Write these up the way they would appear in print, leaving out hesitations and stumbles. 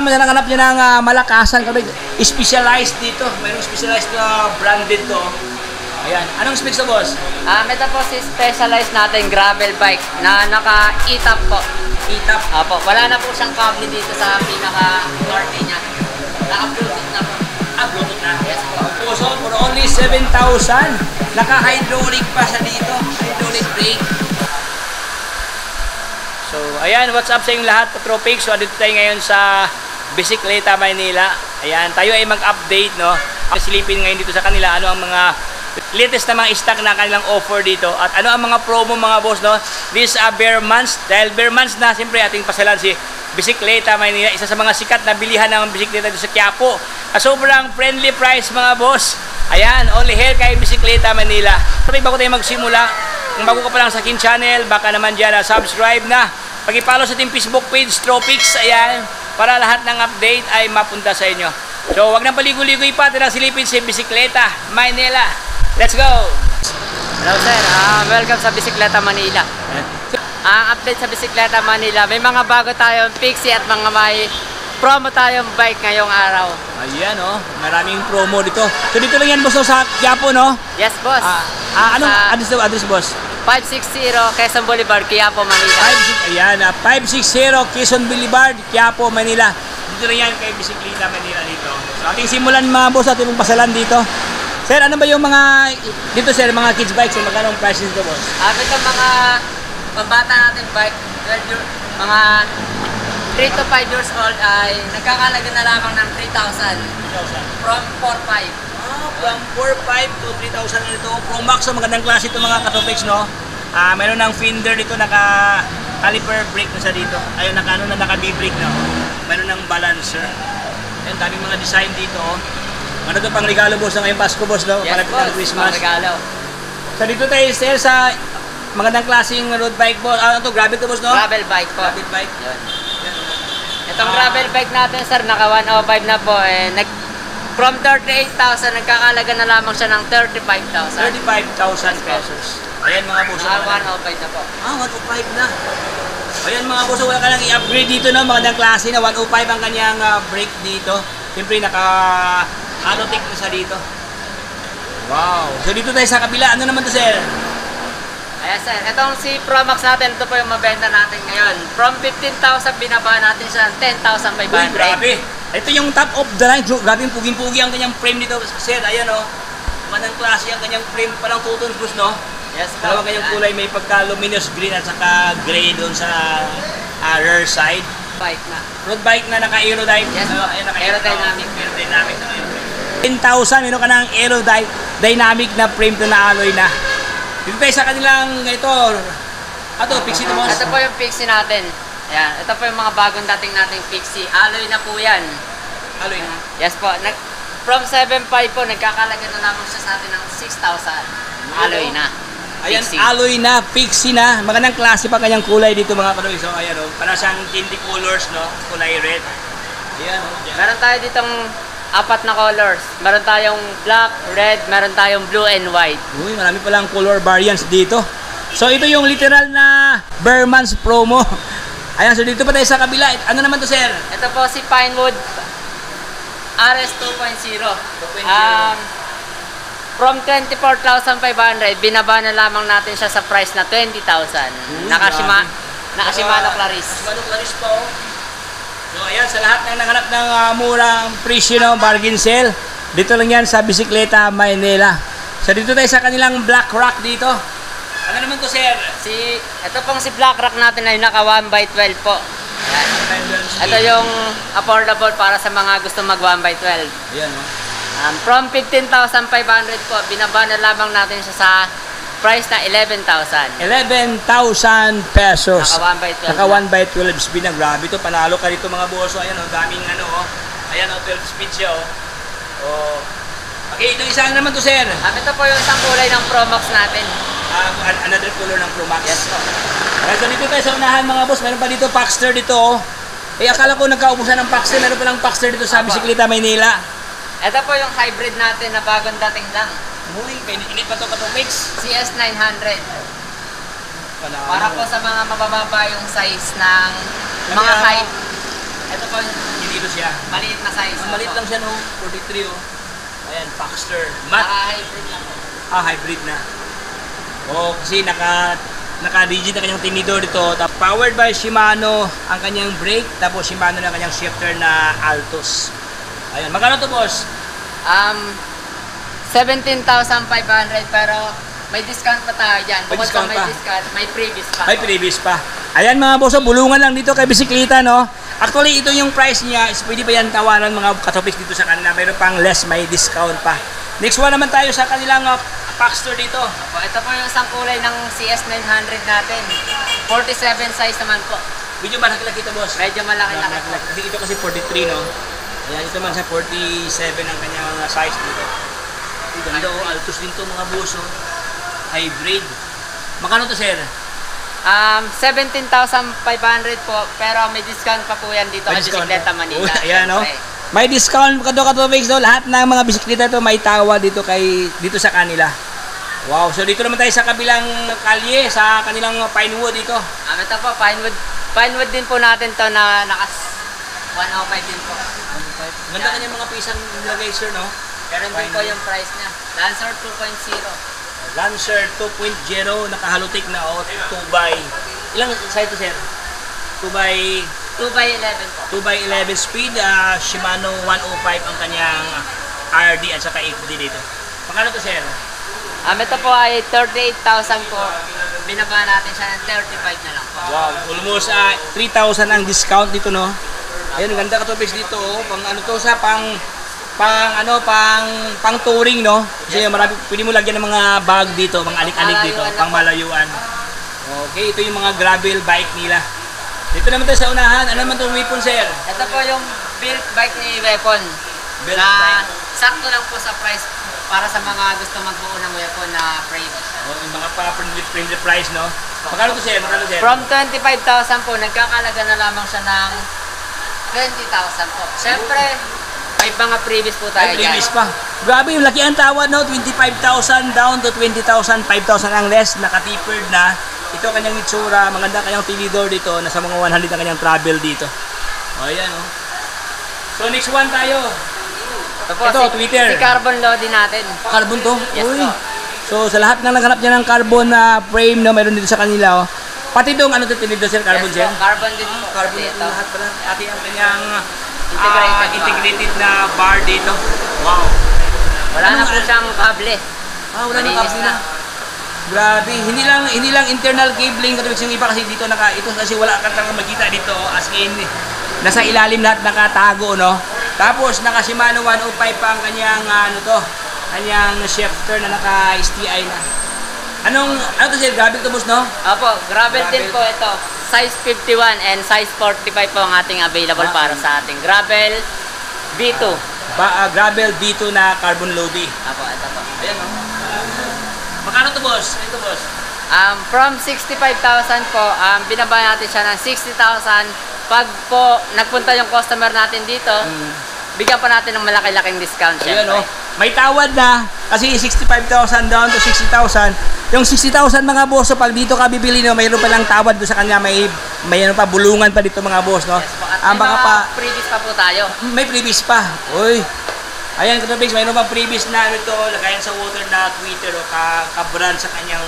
naman na nanganap niya ng malakasan kami. Specialized dito. Mayroong specialized na branded to. Ayan. Anong specs to, boss? Ito po si specialized natin gravel bike na naka-e-top po. E-top. Apo, wala na po siyang cable dito sa pinaka-norte niya. Naka-bluetooth na po. Bluetooth na? Yes po. So, for only 7,000. Naka-hydraulic pa siya dito. Hydraulic brake. So, ayan. What's up sa inyong lahat, Patropics? So, dito tayo ngayon sa Bicicleta, Manila. Ayan. Tayo ay mag-update, no? Silipin ngayon dito sa kanila. Ano ang mga latest na mga stock na kanilang offer dito at ano ang mga promo, mga boss, no? This bare months, dahil bare months na, siyempre ating pasalan si Bicicleta Manila, isa sa mga sikat na bilihan ng bisikleta dito sa Quiapo. Sobrang friendly price, mga boss. Ayan, only here kay Bicicleta Manila. Pero bago tayo magsimula, kung bago ka pa lang sa aking channel, baka naman dyan subscribe na. Pag-follow sa ating Facebook page, Tropics, ayan, para lahat ng update ay mapunta sa inyo. So, wag nang paligoy-ligoy pa, tinang silipin si Bicicleta Manila. Let's go! Hello sir, welcome sa Bicicleta Manila. Ang update sa Bicicleta Manila, may mga bago tayong Pixie at mga may promo tayong bike ngayong araw. Ayan, oh, maraming promo dito. So dito lang yan, boss, sa Quiapo, no? Yes, boss. Anong address, boss? 560 Quezon Boulevard, Quiapo, Manila. 560 Quezon Boulevard, Quiapo, Manila. Dito lang yan kay Bicicleta Manila dito. So ating simulan, mga boss, ating pasalan dito. Sir, ano ba yung mga dito, sir, mga kids bikes? So, magkano ang price nito, boss? Ito mga pambata natin bike, mga 3 to 5 years old ay nagkakalaga na lamang ng 3,000 from 4,500. From 4,500 to 3,000 na ito. Pro Max, so magandang klase ito, mga Katopics, no? Meron ng fender dito, naka-caliper brake na siya dito. Ayun, naka-B-brake na. Meron ng balancer. Ayun, daming mga design dito, oh. Ano ito pang regalo, boss, na ngayong Pasko, boss, no? Yes, boss, ng Christmas. pang regalo. So dito tayo, sir, sa magandang klaseng road bike, boss. Ano ito, gravel to, boss, no? Gravel bike po. Gravel bike. Yun. Itong gravel bike natin, sir, naka 105 na po. From 38,000, nagkakalaga na lamang siya ng 35,000. 35,000 pesos. Ayan, mga boss. 105 na po. 105 na. Ayan, mga boss, wala ka lang i-upgrade dito, no? Magandang klase na 105 ang kanyang brake dito. Siyempre, Anotech na siya dito. Wow. So dito tayo sa kabila. Ano naman to, sir? Ayan, sir. Itong si Pro Max natin, ito po yung mabenta natin ngayon. From 15,000, binaba natin siya ng 10,500. Uy, grabe. Ito yung top of the line. Grabe, puging-pugi ang kanyang frame dito, sir. Ayan, oh. Manang klase ang kanyang frame. Parang tutun, Bruce, no? Yes, po. Dalawang kanyang kulay. May pagka-luminous green at saka gray doon sa rear side. Bike na. Road bike na naka-aerodynamic. Yes, aerodynamic. Aerodynamic na yun. 10,000, meron ka ng aerodynamic na frame to na alloy na. Dito tayo sa kanilang ito. Pixie to, boss. Ito po yung Pixie natin. Ayan, ito po yung mga bagong dating nating Pixie. Alloy na po yan. Alloy na? Yes po. From 7.5 po, nagkakalaga na lamang siya sa atin ng 6,000. Alloy na. Ayan, Pixie. alloy na, Pixie na. Magandang klase pa kanyang kulay dito, mga kanoy. So, ayan, oh. Para siyang candy colors, no? Kulay red. Ayan, oh. Meron tayo ditong 4 na colors. Meron tayong black, red, meron tayong blue and white. Uy, marami palang color variants dito. So, ito yung literal na bare months promo. Ayan, so dito pa tayo sa kabila. Ano naman to, sir? Ito po si Pinewood RS 2.0. From 24,500, binaba na lamang natin siya sa price na 20,000. Naka-Shimano Claris. Shimano Claris po. So, ayan, sa lahat ng nanganap ng murang presyo, no, bargain sale, dito lang yan sa Bicicleta Manila. So, dito tayo sa kanilang Black Rock dito. Ano naman to, sir? Ito pong si Black Rock natin ay naka 1x12 po. Ayan. Ito yung affordable para sa mga gusto mag 1x12. Ayan, no? From 15,500 po, binaba na lamang natin siya sa price na 11,000. 11,000 pesos. Naka 1x12. 1x12 speed na. Grabe to. Panalo ka dito, mga boso. Ayan, oh, daming ano, oh. Ayan, oh, 12 speed siya, oh. Oh. Okay, ito isa naman to, sir. Ito po yung isang kulay ng Pro Max natin. Another color ng Pro Max. Yes po. Okay, so dito tayo sa unahan, mga boss. Meron pa dito Paxter dito, oh. Akala ko nagkaubusan ng Paxter. Meron pa lang Paxter dito sa Bicicleta Manila. Ito po yung hybrid natin na bagong dating lang. Uy, init pa to Mix. CS900. Para po sa mga mabababa yung size ng mga height. Ito po yung kilos siya. Maliit na size. Maliit lang siya, no? 43, oh. Ayan, Paxter. Matte. Hybrid lang. Hybrid na. Oh, kasi naka-rigid na kanyang tinidor dito. Powered by Shimano ang kanyang brake, tapos Shimano na kanyang shifter na Altos. Ayan, magkano to, boss? 17,500 pero may discount pa tayo dyan. May Bukod sa discount may pa. discount, may previous pa. May previous pa. Ayan mga boss, bulungan lang dito kay bisikleta, no? Actually, ito yung price niya. Is pwede pa yan tawanan mga katopics dito sa kanila. Mayroon pang less, may discount pa. Next one naman tayo sa kanilang Paxter dito. Opo, ito po yung isang kulay ng CS900 natin. 47 size naman po. Medyo malaki-laki ito, boss. Medyo malaki-laki po. Malaki-laki. Ito kasi 43, no? Ayan, ito man sa 47 ang kanyang size dito. Ganda, oh. Altos din to mga boss, oh. Hybrid. Magkano to, sir? 17,500 po, pero may discount pa po yan dito May sa discount Bisikleta pa. Manila. Oh, ayan, no? Siyempre. May discount katopics, no? Lahat ng mga bisikleta to may tawa dito dito sa kanila. Wow, so dito naman tayo sa kabilang kalye, sa kanilang Pinewood dito. Ito po, Pinewood din po natin to na nakas 105 din po. Ganda kanyang mga pisang nilagay, sir, no? Pero din po yung price niya. Lancer 2.0. Lancer 2.0, nakahalutik na, 2x. Ilang size to, sir? 2x 2x11 po. 2x11 speed, Shimano 105 ang kanyang RD at saka FD dito. Magkano to, sir? Ito po ay 38,000 po. Binaba natin siya ng 35 na lang po. Wow, almost 3,000 ang discount dito, no? Ayun, ganda katopics dito, oh. Pang ano to sa pang touring, no? Kasi marami pwede mo lagyan ng mga bag dito, mga alik-alik dito, pang malayuan. Okay, ito yung mga gravel bike nila. Dito naman tayo sa unahan. Ano naman itong weapon, sir? Ito po yung built bike ni Weapon. Built na bike. sakto lang po sa price para sa mga gusto magbuo ng weapon na frame. Oh, yung mga friendly price, no? Magkano to, sir? Magkano, sir? From 25,000 po, nagkakalaga na lamang siya ng 20,000 po. Siyempre, may mga previous po tayo Ay, previous pa. Grabe, yung laki ang tawad, no? 25,000 down to 20,000, 5,000 ang less, naka-tapered na. Ito kanyang itsura, maganda kanyang tinidor dito, nasa mga 100 ang kanyang travel dito. O, ayan, oh. So, next one tayo. Ito, Twitter. Si Carbon Lodi natin. Carbon to? Yes, Uy. po. So, sa lahat na naghanap niya ng carbon na frame na mayroon dito sa kanila, oh. Pati itong ano ito tinidor, sir? Carbon, Yes, sir? po. Carbon din po. Carbon Ito. lahat pala. Ati ang kanyang Integrated integrated na bar dito. Wow. Wala na po siyang kable. Wala na Malinis kable na. Grabe, hindi lang internal cabling katulad yung iba kasi dito ito kasi wala kang talagang makita dito, as in nasa ilalim lahat nakatago, no. Tapos naka Shimano 105 pa ang kanyang kanyang shifter na naka STI na. Ano to, sir? Grabe to, boss, no? Opo, gravel din Gravel. po ito. Size 51 and size 45 po ang ating available para sa ating gravel B2. Gravel B2 na carbon loady. Opo, ito po. Ayan, no. Magkano to, boss? Ito, boss. From 65,000 po, binaba natin siya ng 60,000. Pag po nagpunta yung customer natin dito, bigyan pa natin ng malaki-laking discount Ayan, syempre. oh. May tawad na kasi 65,000 down to 60,000. Yung 60,000 mga boss, so pag dito ka bibili, no, mayroon pa lang tawad doon sa kanya, may ano pa bulungan pa dito mga boss, no. Yes po. At may Baka mga pa previous pa po tayo. may previous pa. Uy. Ayan, katopics, mayroon pang previous na ano ito, lagayan sa water na Twitter o ka-brand sa kanyang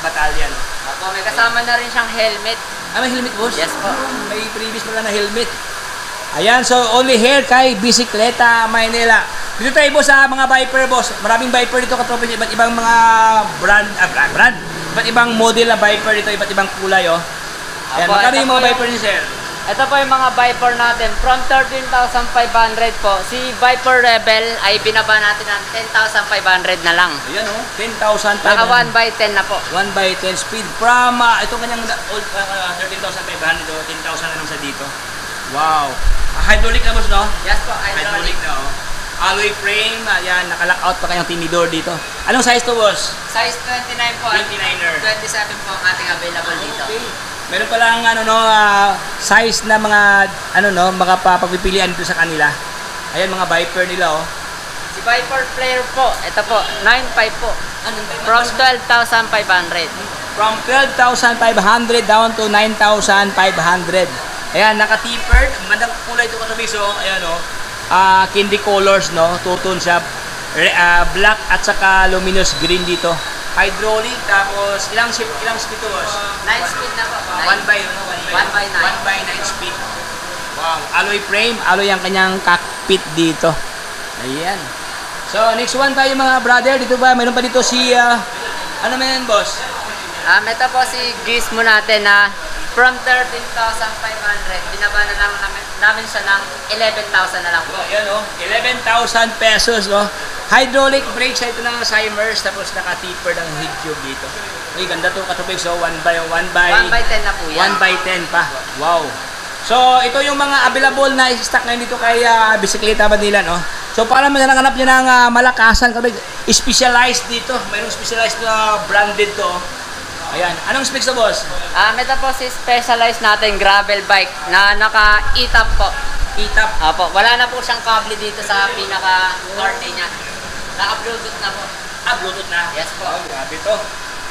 batalyan. Opo, may kasama na rin siyang helmet. May helmet, boss? Yes po. May previous pala na helmet. Ayan, so only here kay Bisikleta Manila. Dito tayo, boss, sa mga Viper, boss. Maraming Viper dito, katopics, iba't ibang mga brand. Iba't ibang model na Viper dito, iba't ibang kulay, oh. Ayan, Opo, magkano ito yung po mga Viper niyo, sir? Ito po yung mga Viper natin. From 13,500 po. Si Viper Rebel ay binaba natin ng 10,500 na lang. Ayan, oh. 10,500. Naka 1x10 na po. 1x10 speed from ito kanyang old 13,500 o 10,000 na lang sa dito. Wow. Hydraulic na, boss, no? Yes po, hydraulic. Na, oh. Alloy frame, ayan, naka-lockout pa kanyang tinidor dito. Anong size to, boss? Size 29 po. 29er. 27 po ang ating available dito. Okay. Meron pa lang size na mga mga pagpipilian dito sa kanila. Ayan, mga Viper nila, oh. Si Viper Player po, ito po, 9.5 po. From 12,500. From 12,500 down to 9,500. Ayan, naka-tapered. Magandang kulay ito katabi. So, ayan o. Candy colors, no? Two-tone siya. Black at saka luminous green dito. Hydraulic. Tapos, ilang speed ito, boss? 9 speed na po. 1 by 9 speed. Wow. Alloy frame. Alloy ang kanyang cockpit dito. Ayan. So, next one tayo mga brother. Dito ba? Mayroon pa dito si... ano man yan, boss? Ito po si Gizmo natin na from 13,500, binaba na lang namin siya ng 11,000 na lang po. Ayan o, 11,000 pesos o. Hydraulic brakes, ito ng Simers, tapos naka-tapered ang head tube dito. Uy, ganda to katubig. So, 1 by 1 by 10 na po yan. 1 by 10 pa. Wow. So, ito yung mga available na stock ngayon dito kay Bisikleta Manila, no? So, para maghanap nyo ng malakasan, katubig, specialized dito. Mayroong specialized na branded to. Ayan. Anong specs to, boss? Ito po si specialized natin gravel bike na naka-e-top po. E-top. Apo, wala na po siyang kable dito sa pinaka-korte niya. Naka-bluetooth na po. Bluetooth na? Yes po. Oh, grabe to.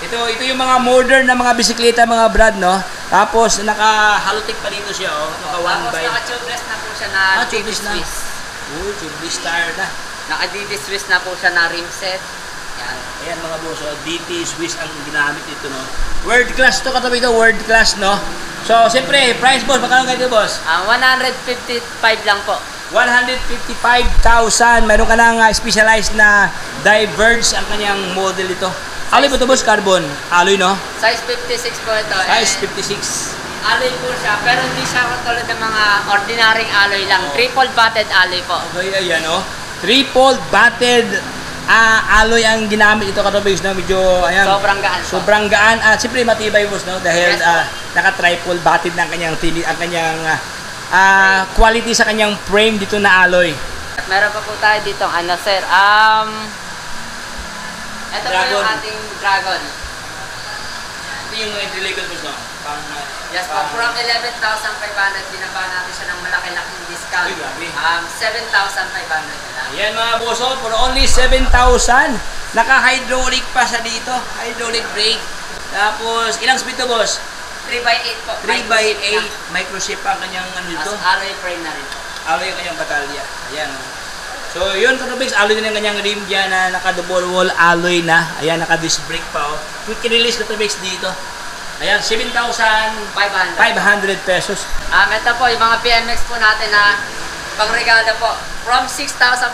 Ito yung mga modern na mga bisikleta, mga brand, no? Tapos, naka-halotic pa dito siya, oh. Tapos, naka-tubeless na po siya na tubeless na. Swiss. Uy, tubeless tire na. Naka-DT Swiss na po siya na rim set. Yan. Ayan mga boss, oh, DT Swiss ang ginamit dito, no? World class to katabi ito, world class, no? So, siyempre, price, boss, magkano kayo, boss? 155 lang po. 155,000. Meron ka ng specialized na Diverge ang kanyang model ito. Alloy po ito, boss, carbon. Alloy, no? Size 56 po ito. Size 56. Alloy po siya, pero hindi siya katulad ng mga ordinaryong alloy lang. Triple batted alloy po. Okay, ayan, no? Triple batted alloy ang ginamit ito katubig, no? Medyo ayan, sobrang gaan po. Sobrang gaan at siyempre matibay, boss, no? Dahil Yes, naka-triple batted ng kanyang quality sa kanyang frame dito na alloy. At meron pa po tayo dito ano, sir. Ito po yung ating Dragon. Ito yung entry level, boss, no? Yes po, from 11,500 binaba natin siya ng malaki-laking discount. Uy, grabe. 7,500 na lang. Ayan mga boss, oh, for only 7,000. Naka-hydraulic pa sa dito. Hydraulic brake. Tapos, ilang speed to, boss? 3x8 po. 3x8. Microchip ang kanyang ano dito. Alloy frame na rin po. Alloy ang kanyang batalya. Ayan. So, yun, katubig, alloy din ang kanyang rim dyan na naka-double wall alloy na. Ayan, naka-disc brake pa, oh. Quick release katubig dito. Ayan, 7,500 pesos. Ito po, yung mga PMX po natin na pangregalo po. From 6,500,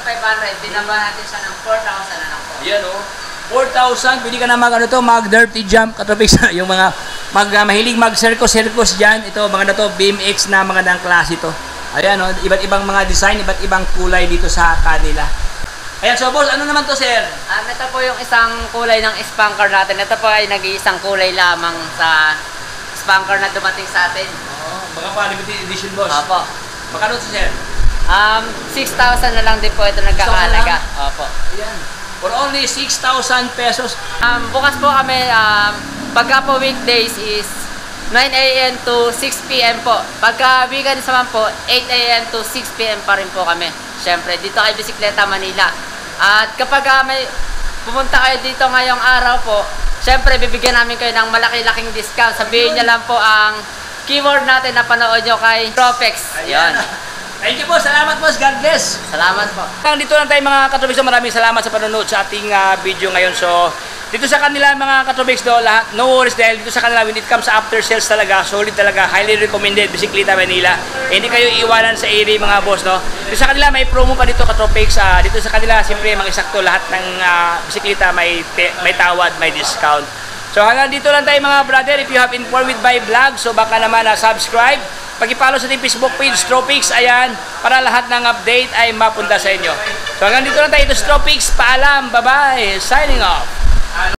binaba natin siya ng 4,000 na lang po. Ayan, oh. 4,000, pwede ka na mag-dirty jump katubig sa yung mga mahilig mag-circus dyan. Ito, mga na to, BMX na mga ng klase to. Ayan, oh, iba't ibang mga design, iba't ibang kulay dito sa kanila. Ayan, so boss, ano naman to, sir? Ito po yung isang kulay ng spanker natin. Ito po ay nag-iisang kulay lamang sa spanker na dumating sa atin. Mga pa limited edition, boss. Opo. Magkano to, sir? 6,000 na lang din po ito nagkakahalaga. Opo. Ayan. For only 6,000 pesos. Bukas po kami, pagka po weekdays is 9 a.m. to 6 p.m. po. Pagka weekends naman po, 8 a.m. to 6 p.m. pa rin po kami. Siyempre, dito kay Bisikleta Manila. At kapag may pumunta kayo dito ngayong araw po, siyempre, bibigyan namin kayo ng malaki-laking discount. Sabihin niyo lang po ang keyword natin na panood nyo kay Tropex. Ayan. Thank you po. Salamat, boss. God bless. Salamat po. Dito lang tayo mga katubig. Maraming salamat sa panonood sa ating video ngayon. So, dito sa kanila mga katubigs do, lahat, no worries dahil dito sa kanila when it comes sa after sales talaga, solid talaga, highly recommended, Bisikleta Manila. Hindi kayo iwanan sa area mga boss, no? Dito sa kanila may promo pa dito katubigs, dito sa kanila siyempre mga eksakto lahat ng bisikleta may tawad, may discount. So hanggang dito lang tayo mga brother, if you have informed with my vlog, so baka naman subscribe, pag-follow sa ating Facebook page, Stropix, ayan, para lahat ng update ay mapunta sa inyo. So hanggang dito lang tayo, ito Stropix, paalam, bye-bye, signing off.